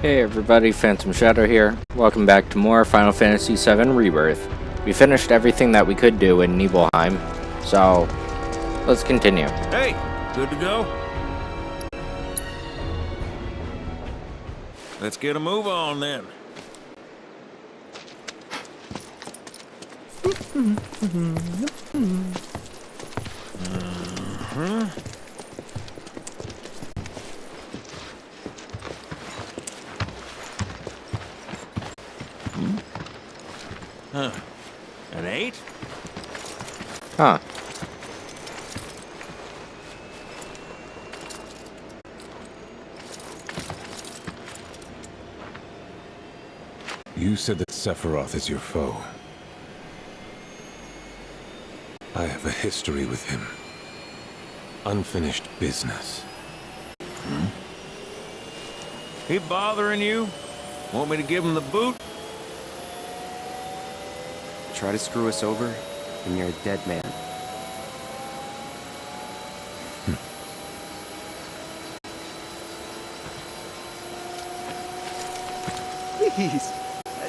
Hey everybody, Phantom Shadow here. Welcome back to more Final Fantasy VII Rebirth. We finished everything that we could do in Nibelheim, so let's continue. Hey, good to go? Let's get a move on then. Huh. An 8? Huh. You said that Sephiroth is your foe. I have a history with him. Unfinished business. He bothering you? Want me to give him the boot? Try to screw us over, and you're a dead man. Please,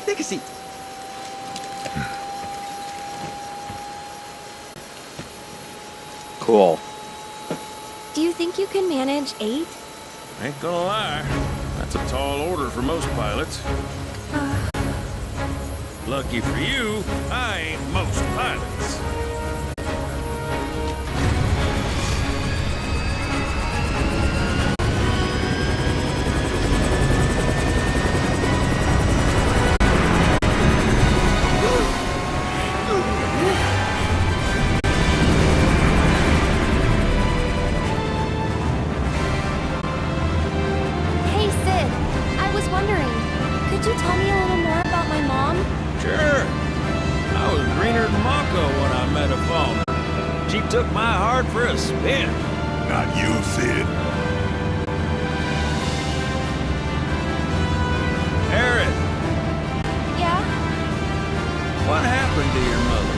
take a seat. Cool. Do you think you can manage 8? Ain't gonna lie. That's a tall order for most pilots. Lucky for you, I ain't most pilots. Hey, Sid. I was wondering, could you tell me a little more about my mom? Sure. I was greener than Mako when I met her father. She took my heart for a spin. Not you, Sid. Aaron, Yeah? what happened to your mother?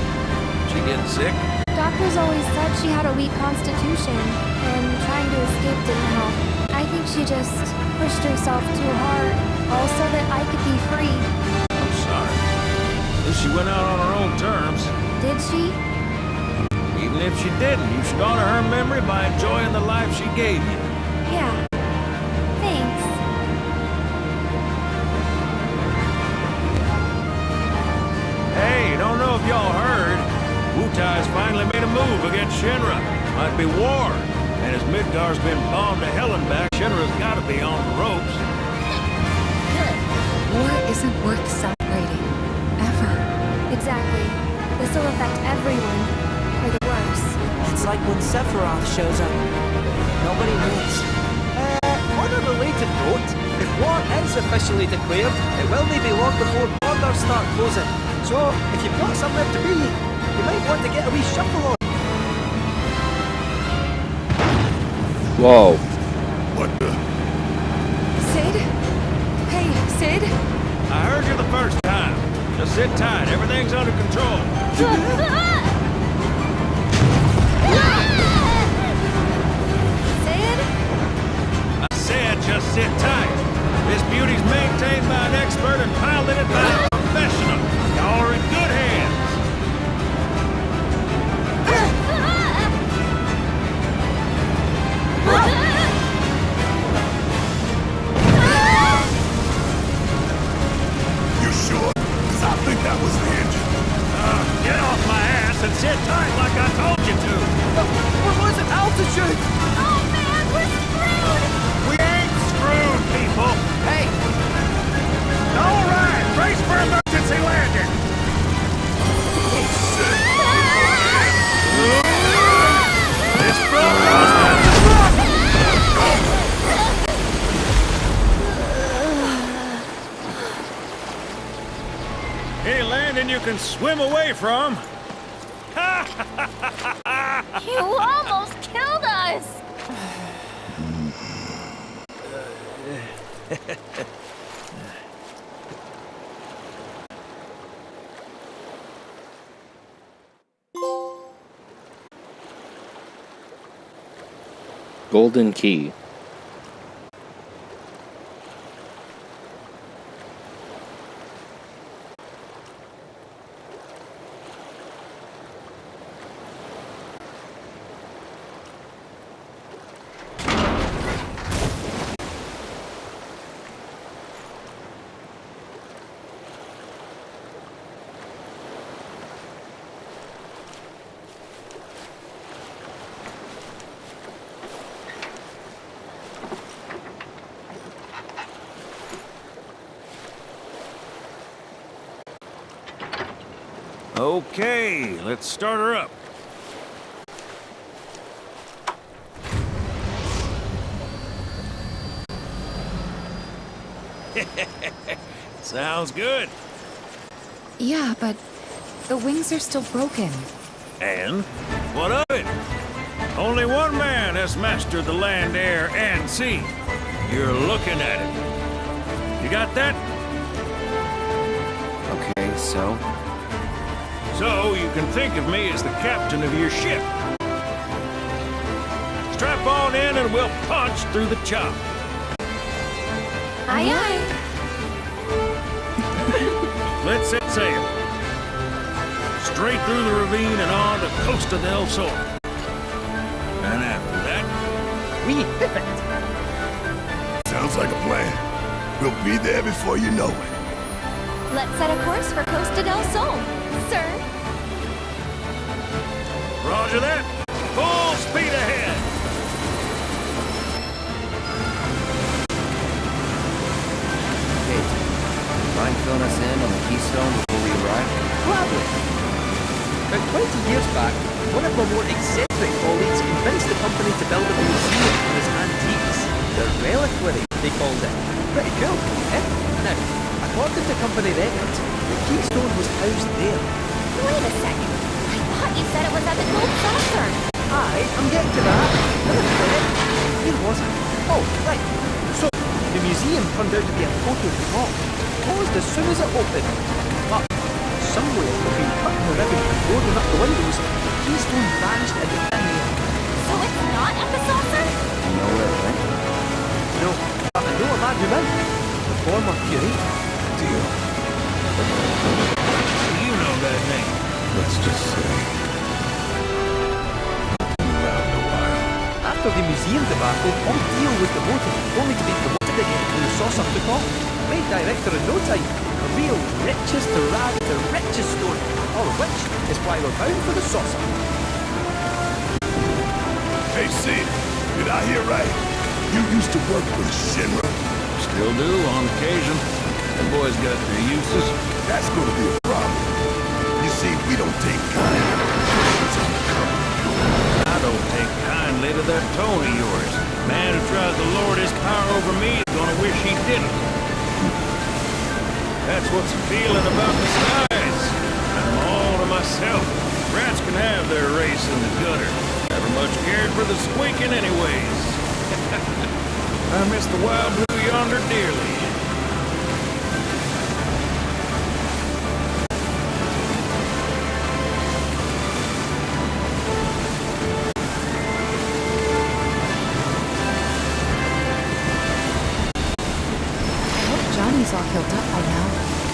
She getting sick? Doctors always said she had a weak constitution, and trying to escape didn't help. I think she just pushed herself too hard, all so that I could be free. I'm sorry. At least she went out on her own terms. Did she? Even if she didn't, you should honor her memory by enjoying the life she gave you. Yeah. Thanks. Hey, don't know if y'all heard. Wutai's finally made a move against Shinra. Might be war. And as Midgar's been bombed to hell and back, Shinra's gotta be on the ropes. War isn't worth celebrating. Ever. Exactly. This will affect everyone. For the worse. It's like when Sephiroth shows up. Nobody moves. On a related note, if war is officially declared, it will be long before borders start closing. So, if you've got somewhere to be, you might want to get a wee shuffle on. Whoa. What the? Sid? Hey, Sid? I heard you the first time. Just sit tight. Everything's under control. Sid? I said just sit tight. This beauty's maintained by an expert and piloted by a professional. Y'all are in good hands. You sure? Cause I think that was the engine. Get off my ass and sit tight like I told you to. We're losing altitude! Oh man, we're screwed! We ain't screwed, people. Hey, All right, brace for emergency landing. This Any landing you can swim away from. You almost killed us! Golden Key. Okay, let's start her up. Sounds good. Yeah, but the wings are still broken. And what of it? Only one man has mastered the land, air, and sea. You're looking at it. You got that? Okay, so? So you can think of me as the captain of your ship. Strap on in and we'll punch through the chop. Aye, aye. Let's set sail. Straight through the ravine and on to Costa del Sol. And after that, We pivot. Sounds like a plan. We'll be there before you know it. Let's set a course for Costa del Sol, sir. Roger that. Full speed ahead. Kate, mind filling us in on the Keystone before we arrive? Gladly. About 20 years back, one of my more eccentric colleagues convinced the company to build a museum for his antiques. The reliquary, they called it. Pretty cool, eh? Now, according to company records, the Keystone was housed there. Wait a second. I thought you said it was at the Gold Saucer. Aye, I'm getting to that. Never forget. Where was I? Oh, right. So, the museum turned out to be a total flop. Closed as soon as it opened. But, somewhere between cutting the ribbon and boarding up the windows, the Keystone vanished into thin air. So it's not at the saucer? You know where it went? No, but I know a man who might. The former curator. Deal. You know that name. Let's just say. Around a while. After the museum debacle, all deal was demoted, only to be promoted again when the saucer took off. Made director in no time. A real riches to rag to riches story. All of which is why we're bound for the saucer. Hey, Sid, did I hear right? You used to work with Shinra? Still do on occasion. The boys got their uses. That's gonna be a problem. You see, we don't take kind. I don't take kindly to that tone of yours. Man who tries to lord his power over me is gonna wish he didn't. That's what's appealing about the skies. I'm all to myself. Rats can have their race in the gutter. Never much cared for the squeaking anyways. I miss the wild blue yonder dearly. I hope Johnny's all healed up by now.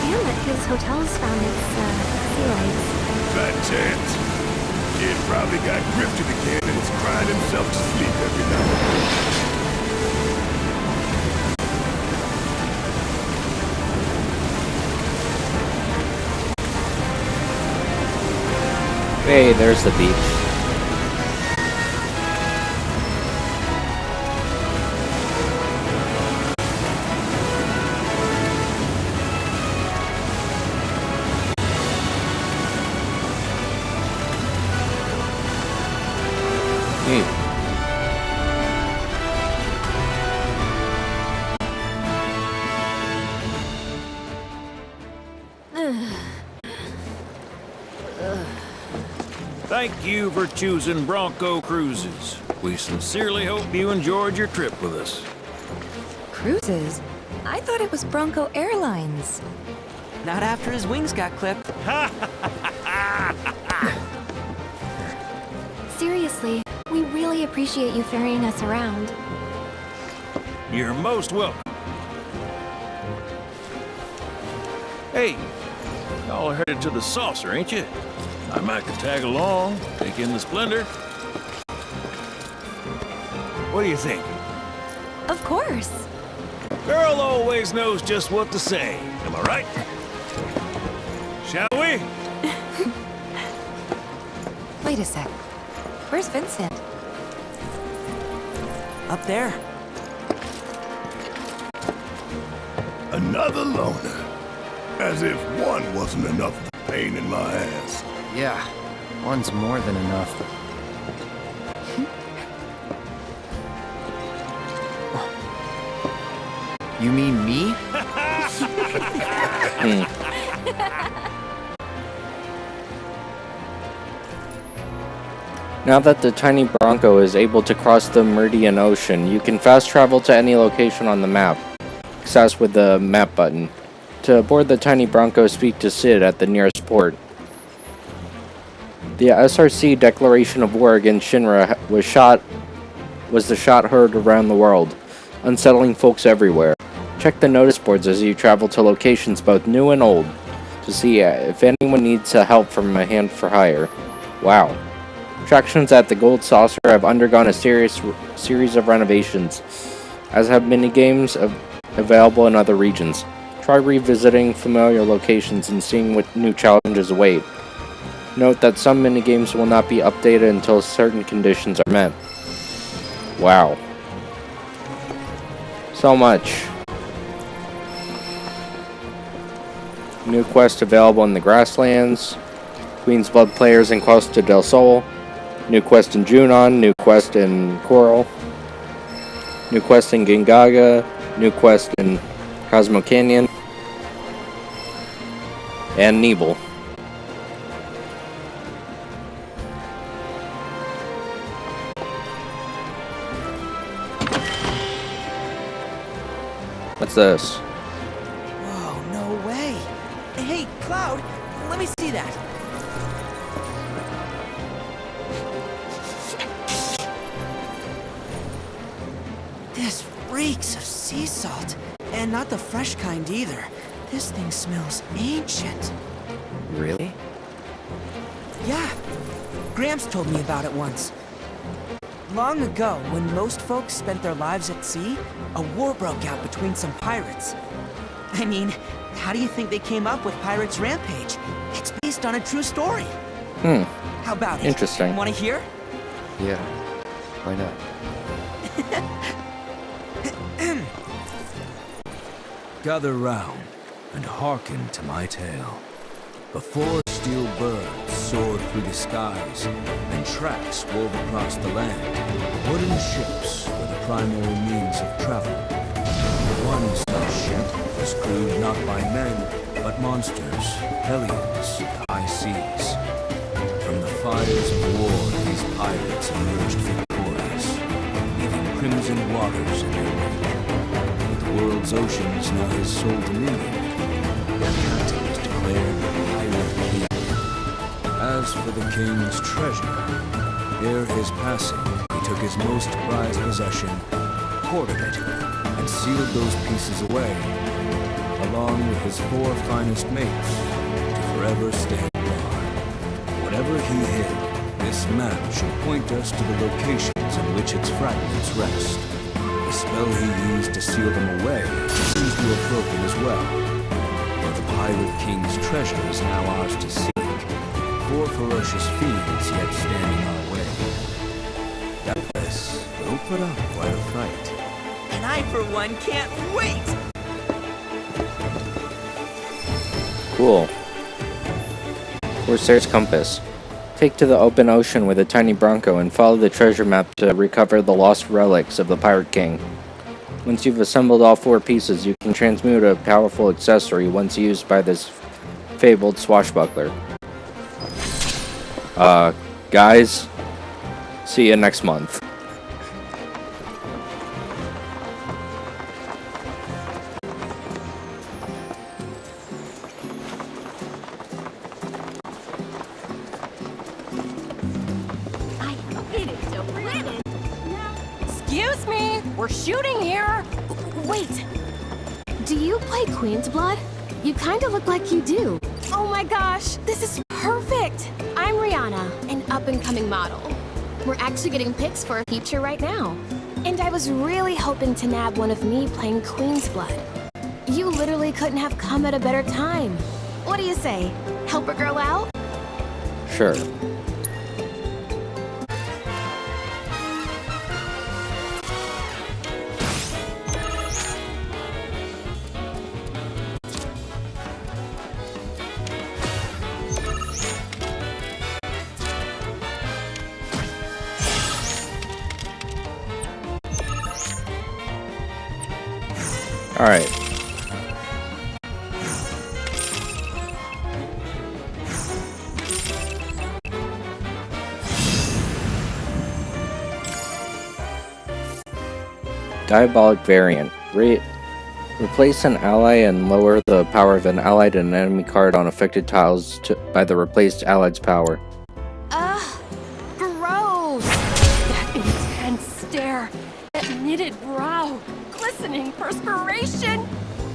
And that his hotel's found its, sea legs. Fat chance. Kid probably got grifted again and is crying himself to sleep every night. Hey, there's the beach. Neat. Thank you for choosing Bronco Cruises. We sincerely hope you enjoyed your trip with us. Cruises? I thought it was Bronco Airlines. Not after his wings got clipped. Seriously, we really appreciate you ferrying us around. You're most welcome. Hey, y'all are headed to the saucer, ain't you? I might could tag along, take in the splendor. What do you think? Of course. Girl always knows just what to say. Am I right? Shall we? Wait a sec. Where's Vincent? Up there. Another loner. As if one wasn't enough. pain in my ass. Yeah, one's more than enough. You mean me? Now that the tiny Bronco is able to cross the Meridian Ocean, you can fast travel to any location on the map. Access with the map button. To board the tiny Bronco, speak to Sid at the nearest port. The SRC declaration of war against Shinra was the shot heard around the world, unsettling folks everywhere. Check the notice boards as you travel to locations both new and old to see if anyone needs help from a hand for hire. Wow. Attractions at the Gold Saucer have undergone a series of renovations, as have minigames available in other regions. Try revisiting familiar locations and seeing what new challenges await. Note that some minigames will not be updated until certain conditions are met. Wow. So much. New quest available in the Grasslands. Queen's Blood players in Costa del Sol. New quest in Junon. New quest in Coral. New quest in Gingaga. New quest in Cosmo Canyon. And Nebel. What's this? Whoa, no way. Hey, Cloud, let me see that. This reeks of sea salt. And not the fresh kind either. This thing smells ancient. Really? Yeah. Gramps told me about it once. Long ago, when most folks spent their lives at sea, a war broke out between some pirates. I mean, how do you think they came up with Pirates Rampage? It's based on a true story. How about it? Interesting. Want to hear? Yeah. Why not? Gather round and hearken to my tale. Before steel birds soared through the skies and tracks wove across the land, wooden ships were the primary means of travel. One such ship was crewed not by men, but monsters, hellions, and high seas. From the fires of war, these pirates emerged victorious, leaving crimson waters in their wake. The world's oceans now his sole dominion. Their captain was declared Pirate King. As for the king's treasure, ere his passing, he took his most prized possession, hoarded it, and sealed those pieces away, along with his 4 finest mates, to forever stand guard. Whatever he hid, this map shall point us to the locations in which its fragments rest. The spell he used to seal them away seems to have broken as well. But the Pirate King's treasure is now ours to seek. 4 ferocious fiends yet standing our way. That place will put up quite a fight. And I, for one, can't wait! Cool. Corsair's Compass. Take to the open ocean with a tiny Bronco and follow the treasure map to recover the lost relics of the Pirate King. Once you've assembled all 4 pieces, you can transmute a powerful accessory once used by this fabled swashbuckler. Guys, see you next month. Excuse me, we're shooting here. Wait. Do you play Queen's Blood? You kind of look like you do. Oh my gosh, this is perfect. I'm Rihanna, an up-and-coming model. We're actually getting pics for a feature right now. And I was really hoping to nab one of me playing Queen's Blood. You literally couldn't have come at a better time. What do you say? Help a girl out? Sure. Alright. Diabolic variant. Replace an ally and lower the power of an allied and enemy card on affected tiles by the replaced allied's power. Ugh, gross! That intense stare, that knitted brow, glistening perspiration,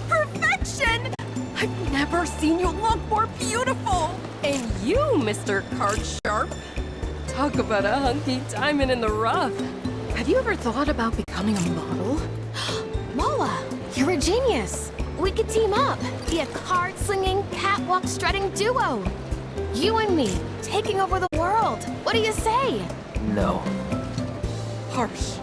perfection! I've never seen you look more beautiful! And you, Mr. Card Sharp, talk about a hunky diamond in the rough. Have you ever thought about becoming a model? Moa, you're a genius. We could team up, be a card-slinging, catwalk-strutting duo. You and me, taking over the world. What do you say? No. Harsh.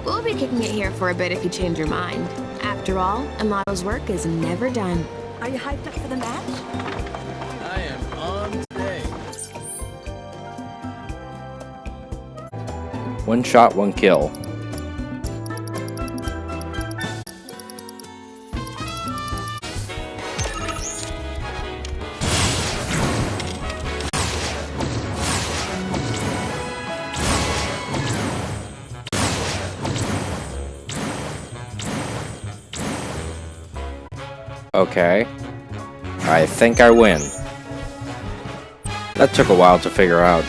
We'll be kicking it here for a bit if you change your mind. After all, a model's work is never done. Are you hyped up for the match? I am on today. One shot, one kill. Okay. I think I win. That took a while to figure out.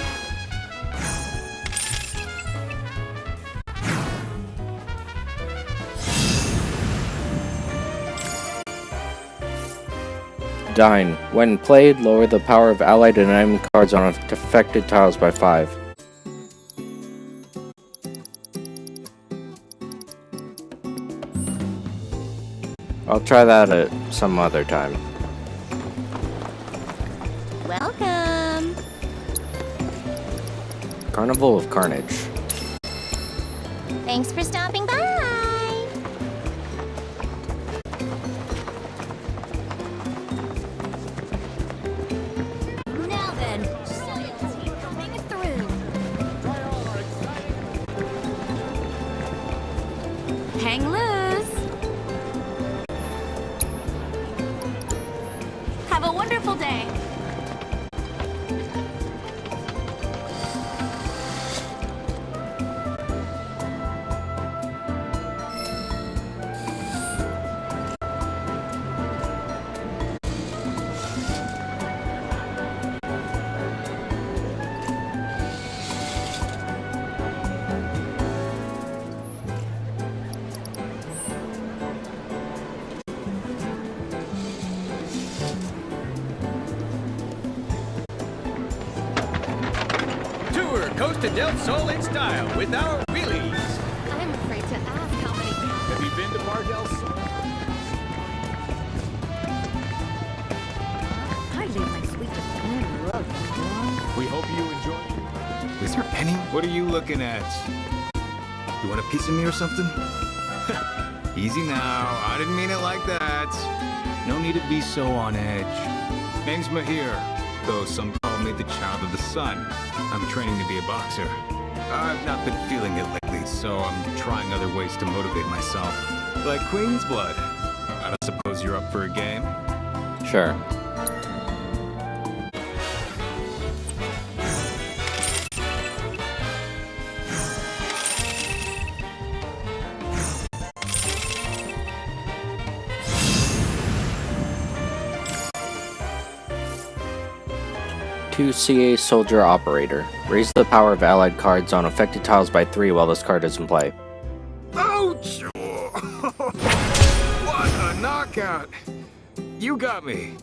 Dine. When played, lower the power of allied and enemy cards on affected tiles by 5. I'll try that at some other time. Welcome. Carnival of Carnage. Thanks for stopping by. Now then, loyalty coming through. Hang loose. Have a wonderful day. Coast to Del Sol in style with our wheelies. I'm afraid to ask how many. Have you been to Bar Del Sol? I leave my sweet We hope you enjoy. Is there any? What are you looking at? You want a piece of me or something? Easy now. I didn't mean it like that. No need to be so on edge. Name's Mahir, though some call me the child of the sun. I'm training to be a boxer. I've not been feeling it lately, so I'm trying other ways to motivate myself. Like Queen's Blood. I don't suppose you're up for a game? Sure. To CA Soldier Operator. Raise the power of allied cards on affected tiles by 3 while this card is in play. Ouch! What a knockout! You got me.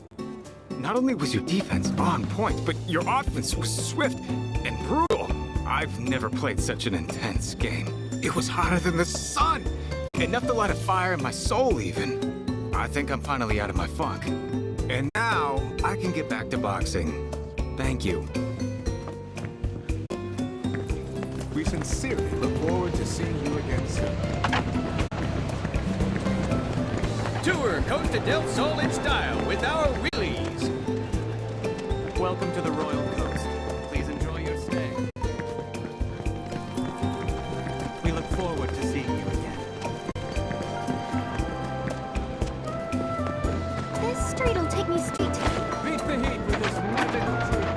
Not only was your defense on point, but your offense was swift and brutal. I've never played such an intense game. It was hotter than the sun. Enough to light a fire in my soul, even. I think I'm finally out of my funk. And now, I can get back to boxing. Thank you. We sincerely look forward to seeing you again soon. Tour Coast to Del Sol in style with our wheelies. Welcome to the Royal Coast. Please enjoy your stay. We look forward to seeing you again. street will take me straight to... Beat the heat with this magical trick.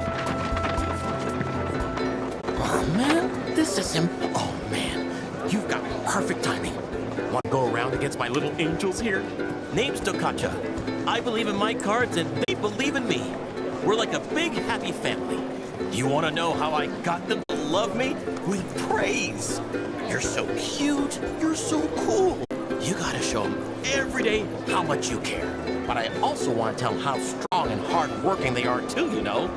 Oh man, this is oh man, you've got perfect timing. Want to go around against my little angels here? Name's Tokacha. I believe in my cards and they believe in me. We're like a big happy family. You want to know how I got them to love me? With praise. You're so cute. You're so cool. You gotta show them every day how much you care. But I also want to tell them how strong and hard-working they are too, you know?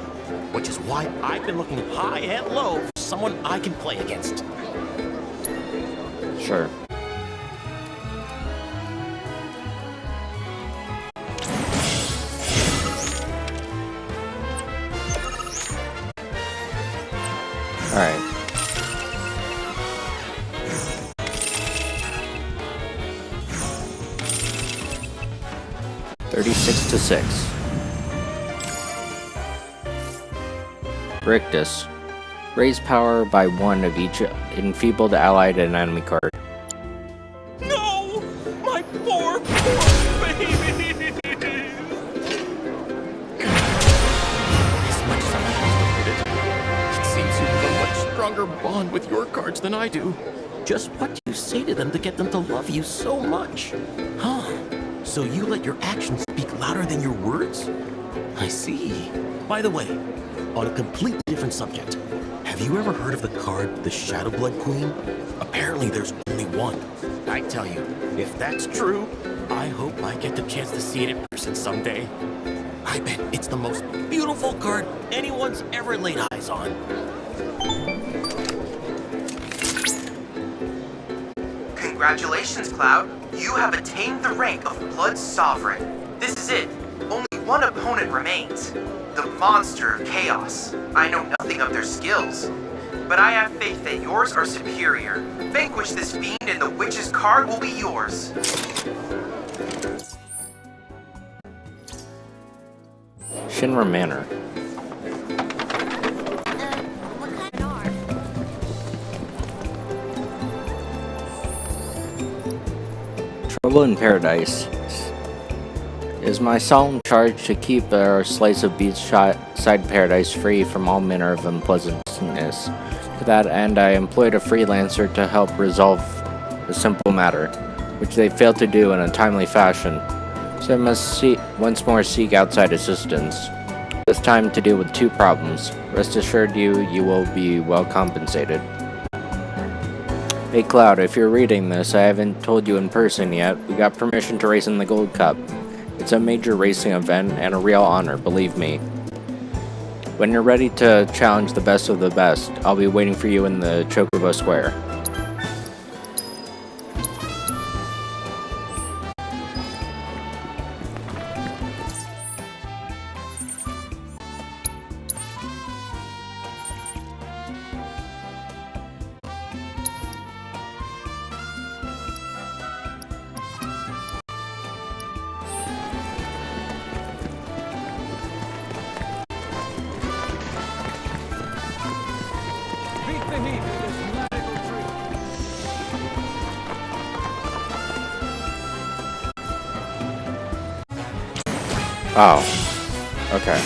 Which is why I've been looking high and low for someone I can play against. Sure. Alright. $36 to 6. Rictus. Raise power by 1 of each enfeebled allied and enemy card. No! My poor baby! As much as I hate it, it seems you have a much stronger bond with your cards than I do. Just what do you say to them to get them to love you so much? Huh? So you let your actions speak louder than your words? I see. By the way, on a completely different subject, have you ever heard of the card, the Shadowblood Queen? Apparently there's only one. I tell you, if that's true, I hope I get the chance to see it in person someday. I bet it's the most beautiful card anyone's ever laid eyes on. Congratulations, Cloud. You have attained the rank of Blood Sovereign. This is it. Only one opponent remains. The Monster of Chaos. I know nothing of their skills, but I have faith that yours are superior. Vanquish this fiend and the Witch's card will be yours. Shinra Manor. What kind of art? Trouble in Paradise. It is my solemn charge to keep our slice of beachside paradise free from all manner of unpleasantness. To that end, I employed a freelancer to help resolve a simple matter, which they failed to do in a timely fashion. So I must once more seek outside assistance. This time to deal with 2 problems. Rest assured you will be well compensated. Hey Cloud, if you're reading this, I haven't told you in person yet. We got permission to race in the Gold Cup. It's a major racing event and a real honor, believe me. When you're ready to challenge the best of the best, I'll be waiting for you in the Chocobo Square. Oh. Okay.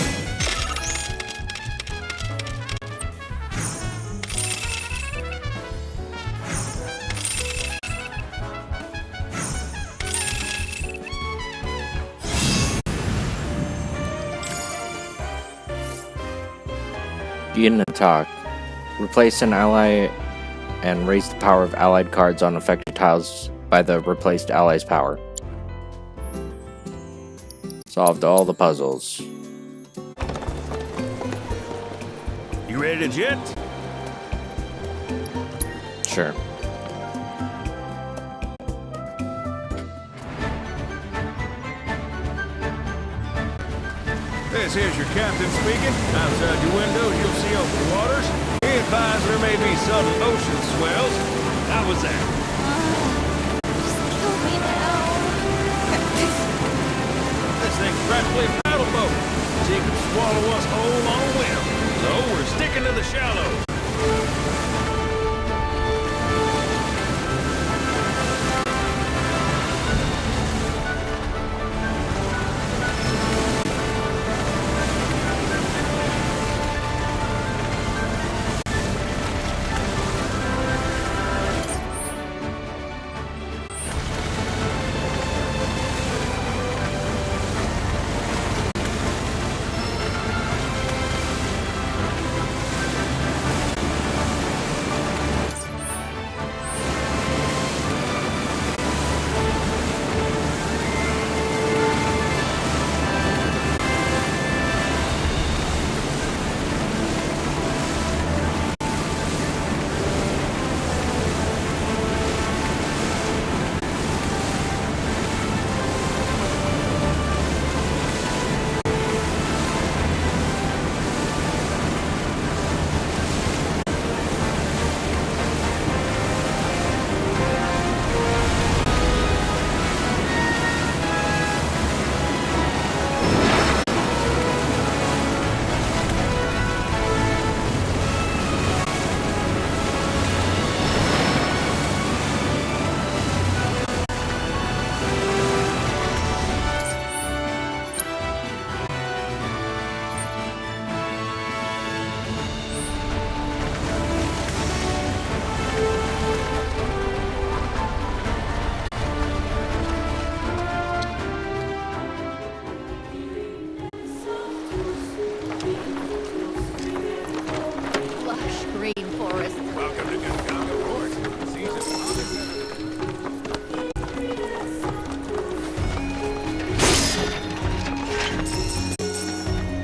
Begin to talk. Replace an ally and raise the power of allied cards on affected tiles by the replaced ally's power. Solved all the puzzles. You ready to jet? Sure. This here's your captain speaking. Outside your windows, you'll see open waters. Be advised there may be sudden ocean swells. How was that? Kill me now. This thing's practically a paddle boat. She can swallow us whole on a whim. So we're sticking to the shallows.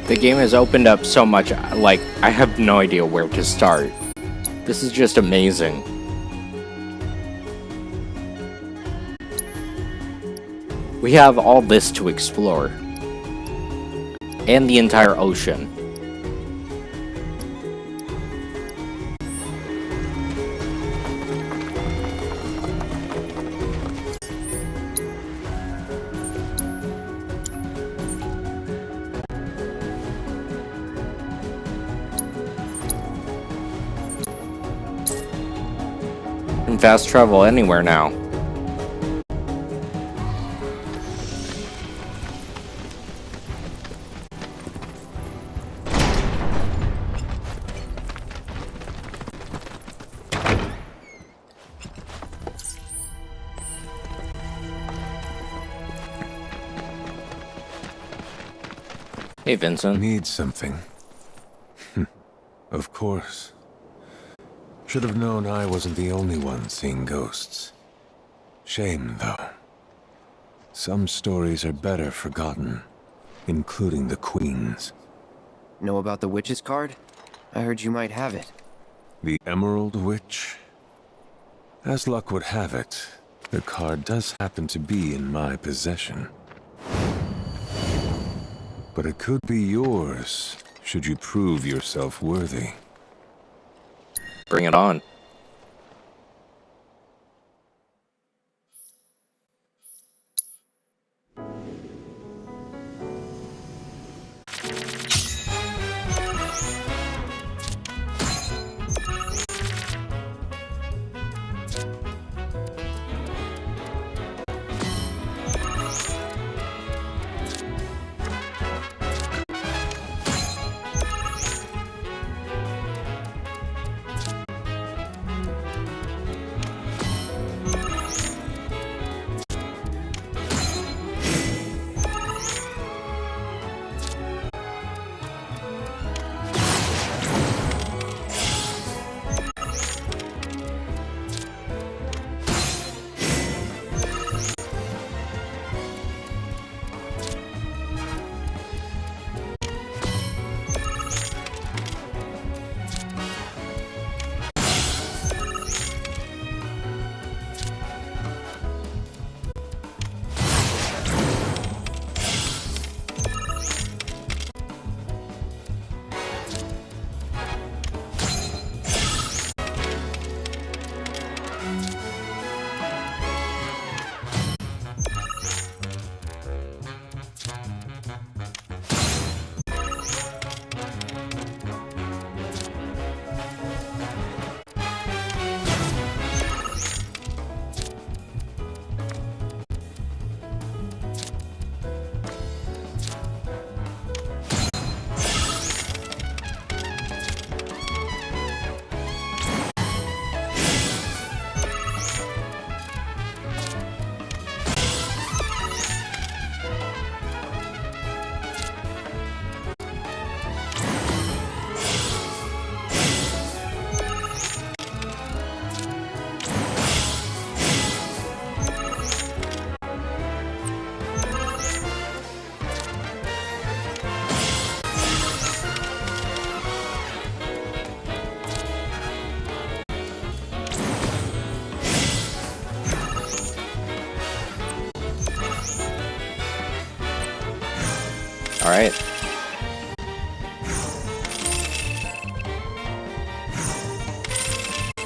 The game has opened up so much, like, I have no idea where to start. This is just amazing. We have all this to explore. And the entire ocean. And fast travel anywhere now. Hey, Vincent. Need something? Of course. Should have known I wasn't the only one seeing ghosts. Shame, though. Some stories are better forgotten, including the Queen's. Know about the witch's card? I heard you might have it. The Emerald Witch? As luck would have it, the card does happen to be in my possession. But it could be yours, should you prove yourself worthy. Bring it on. All right.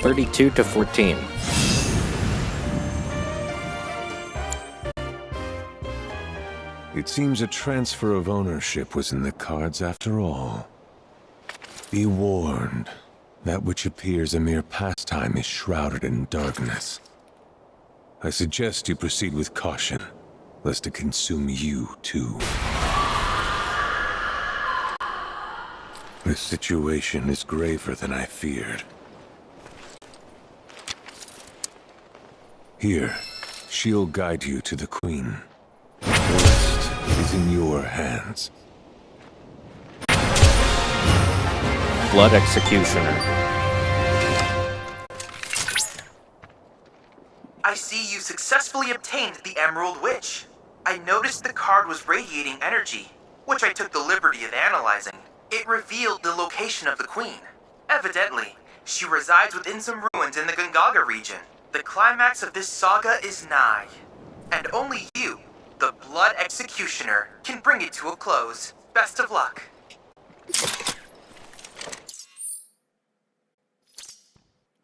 $32 to $14. It seems a transfer of ownership was in the cards after all. Be warned, that which appears a mere pastime is shrouded in darkness. I suggest you proceed with caution, lest it consume you too. The situation is graver than I feared. Here, she'll guide you to the Queen. The rest is in your hands. Blood Executioner. I see you successfully obtained the Emerald Witch. I noticed the card was radiating energy. which I took the liberty of analyzing. It revealed the location of the Queen. Evidently, she resides within some ruins in the Gongaga region. The climax of this saga is nigh, and only you, the Blood Executioner, can bring it to a close. Best of luck.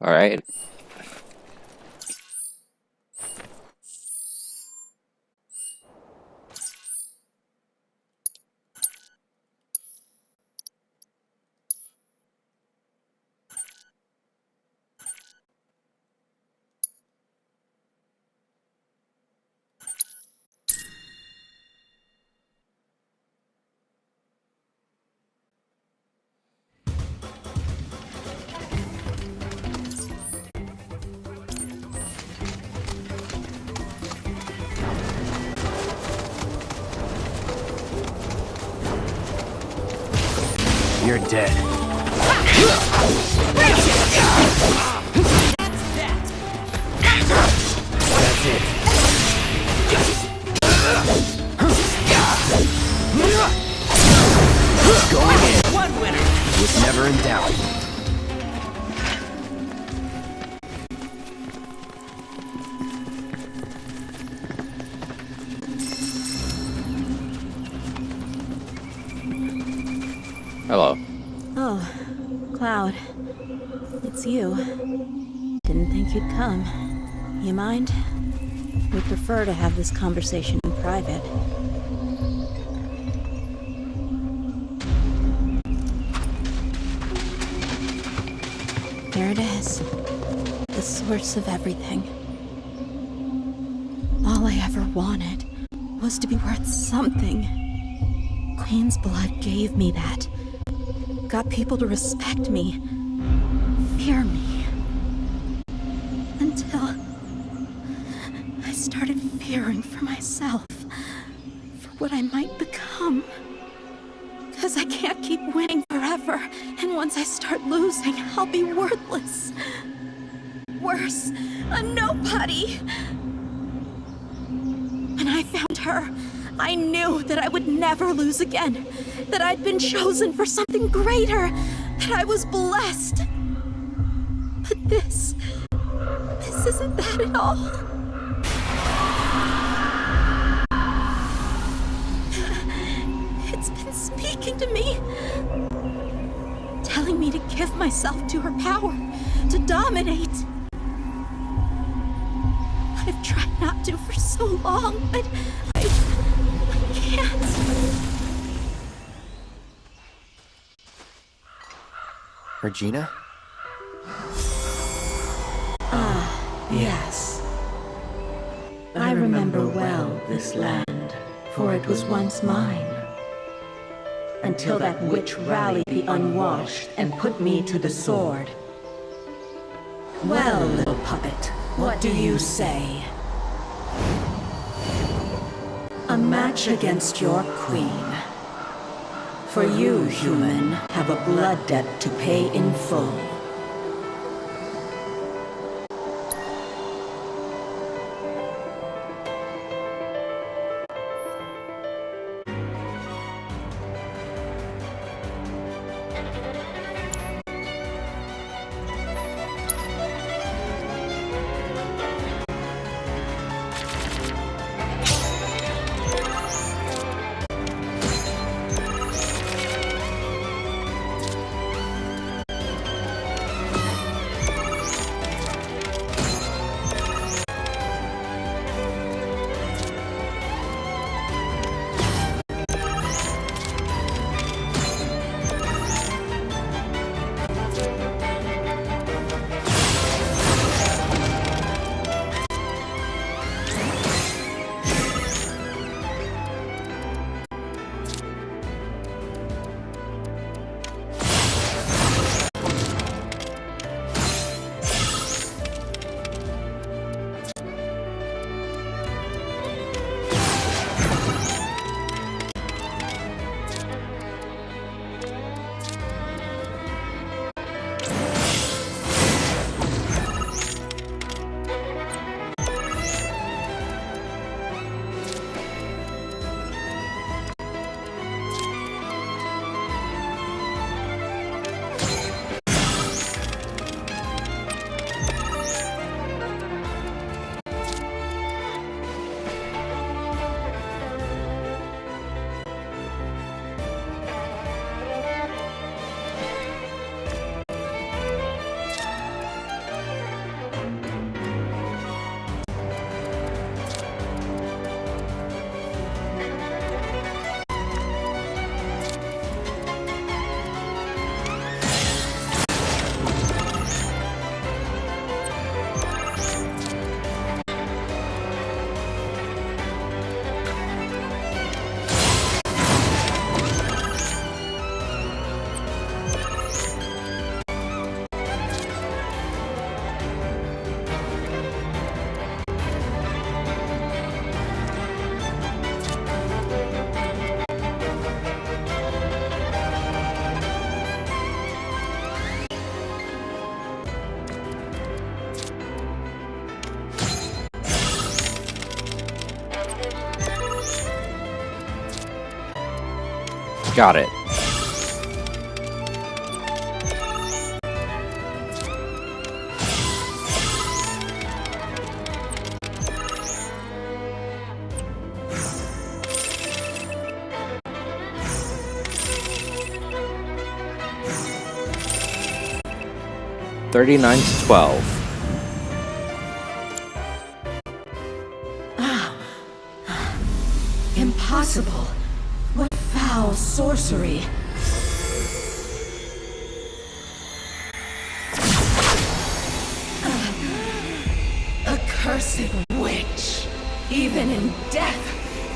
Alright. You're dead. That's it. Going in. One winner. Was never in doubt. Hello. Oh, Cloud. It's you. Didn't think you'd come. You mind? We'd prefer to have this conversation in private. There it is. The source of everything. All I ever wanted was to be worth something. Queen's blood gave me that. Got people to respect me, fear me. Until I started fearing for myself, for what I might become. 'Cause I can't keep winning forever, and once I start losing, I'll be worthless. Worse, a nobody. When I found her, I knew that I would never lose again, that I'd been chosen for something greater, that I was blessed. But this isn't that at all. It's been speaking to me, telling me to give myself to her power, to dominate. I've tried not to for so long, but I can't. Regina? Yes. I remember well this land, for it was once mine. Until that witch rallied the unwashed and put me to the sword. Well, little puppet, what do you say? A match against your queen. For you, human, have a blood debt to pay in full. Got it. $39 to $12. Impossible. What foul sorcery. Accursed witch. Even in death,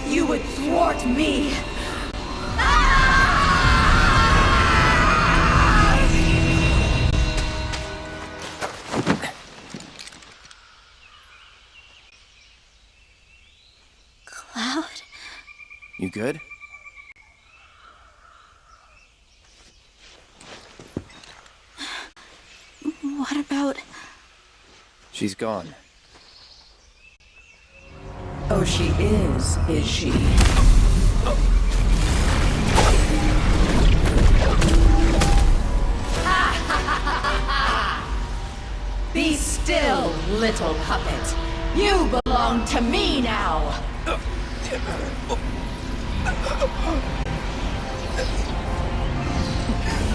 you would thwart me. Cloud? You good? What about... She's gone. Oh, she is she? Be still, little puppet. You belong to me now.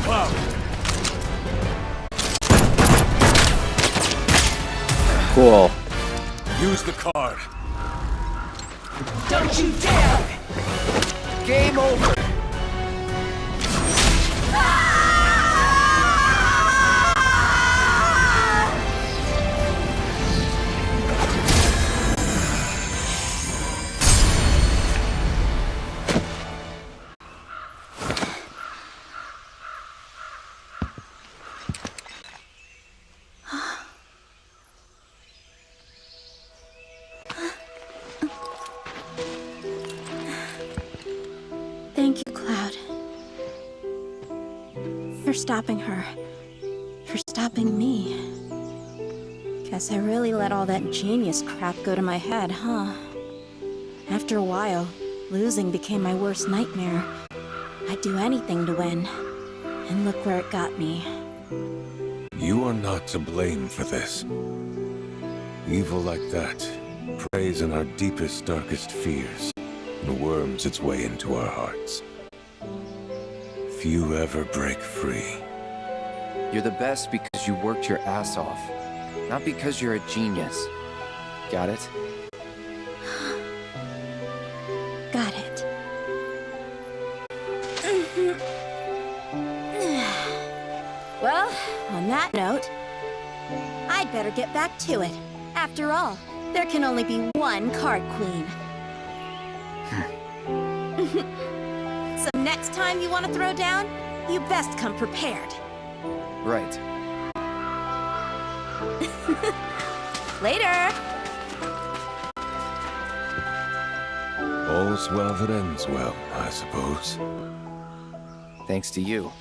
Cloud. Cool. Use the card. Don't you dare! Game over! Thank you, Cloud. For stopping her. For stopping me. Guess I really let all that genius crap go to my head, huh? After a while, losing became my worst nightmare. I'd do anything to win. And look where it got me. You are not to blame for this. Evil like that preys on our deepest, darkest fears and worms its way into our hearts. Few ever break free. You're the best because you worked your ass off. Not because you're a genius. Got it? Got it. Well, on that note, I'd better get back to it. After all, there can only be one card queen. So next time you want to throw down, you best come prepared. Right. Later! All's well that ends well, I suppose. Thanks to you.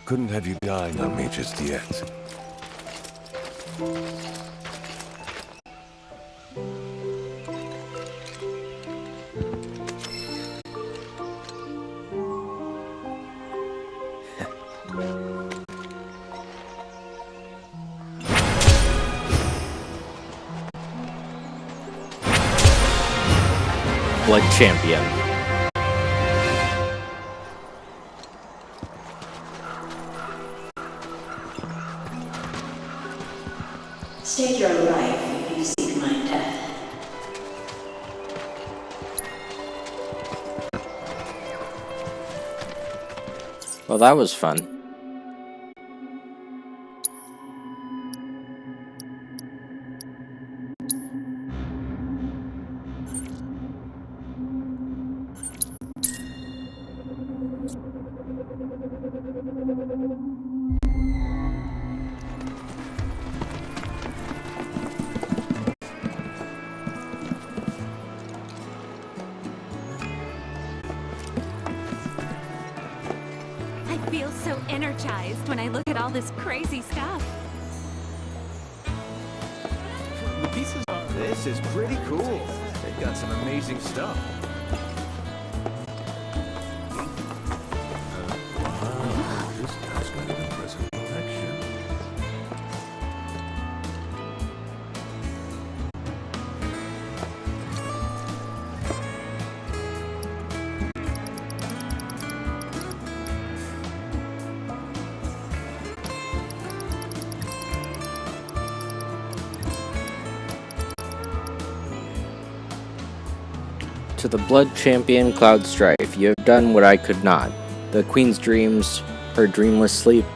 Couldn't have you dying on me just yet. Blood champion. Stake your life if you seek my death. Well, that was fun. I feel so energized when I look at all this crazy stuff. The pieces are... This is pretty cool. They've got some amazing stuff. To the Blood Champion Cloud Strife, you have done what I could not. The Queen's dreams, her dreamless sleep,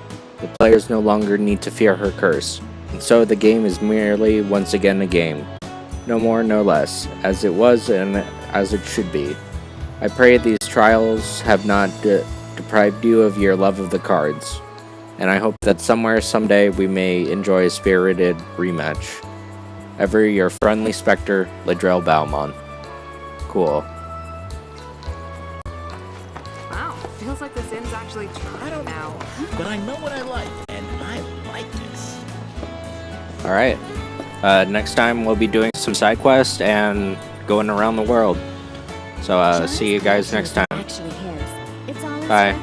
the players no longer need to fear her curse. And so the game is merely once again a game. No more, no less, as it was and as it should be. I pray these trials have not deprived you of your love of the cards. And I hope that somewhere, someday, we may enjoy a spirited rematch. Ever your friendly Spectre, Ladrell Balmon. Cool. Wow, feels like this inn's actually trying now. But I know what I like, and I like this. Alright. Next time we'll be doing some side quests and going around the world. So, see you guys next time. Bye.